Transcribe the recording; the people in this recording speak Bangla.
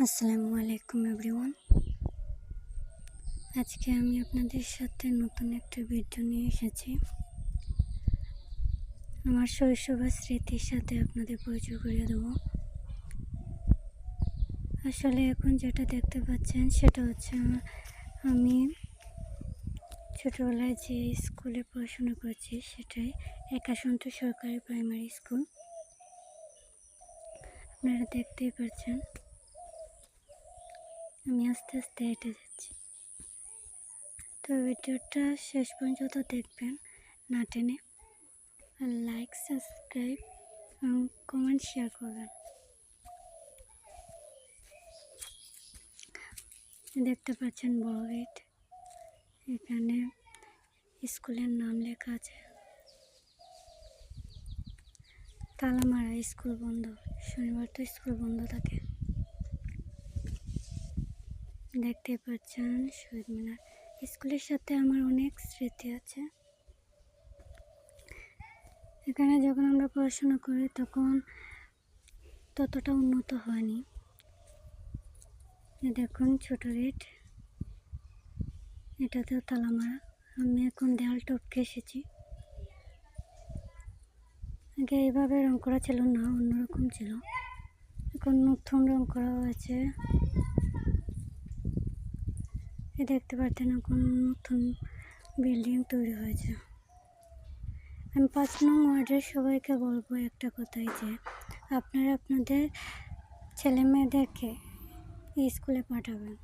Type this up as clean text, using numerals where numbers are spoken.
আসসালামু আলাইকুম এভরিওয়ান। আজকে আমি আপনাদের সাথে নতুন একটা ভিডিও নিয়ে এসেছি। আমার শৈশবের স্মৃতির সাথে আপনাদের পরিচয় করিয়ে দেবো। আসলে এখন যেটা দেখতে পাচ্ছেন সেটা হচ্ছে আমি ছোটোবেলায় যে স্কুলে পড়াশোনা করেছি সেটাই একাশন্ত সরকারি প্রাইমারি স্কুল। আপনারা দেখতেই পাচ্ছেন আমি আস্তে আস্তে হেঁটে যাচ্ছি। তো ভিডিওটা শেষ পর্যন্ত দেখবেন না টেনে, আর লাইক, সাবস্ক্রাইব এবং কমেন্ট শেয়ার করবেন। দেখতে পাচ্ছেন বড় গেট, এখানে স্কুলের নাম লেখা আছে। তালা মারা, স্কুল বন্ধ, শনিবার তো স্কুল বন্ধ থাকে। দেখতে পাচ্ছেন শহীদ মিনার। স্কুলের সাথে আমার অনেক স্মৃতি আছে। এখানে যখন আমরা পড়াশোনা করি তখন ততটা উন্নত হয়নি। দেখুন ছোট গেট, এটাতেও তালা মারা। আমি এখন দেয়াল টপকে এসেছি। আগে এইভাবে রং করা ছিল না, অন্যরকম ছিল। এখন নতুন রং করা হয়েছে। দেখতে পাচ্ছেন এখন নতুন বিল্ডিং তৈরি হয়েছে। আমি 5 নং ওয়ার্ডের সবাইকে বলবো একটা কথাই, যে আপনারা আপনাদের ছেলে মেয়েদেরকে স্কুলে পাঠাবেন।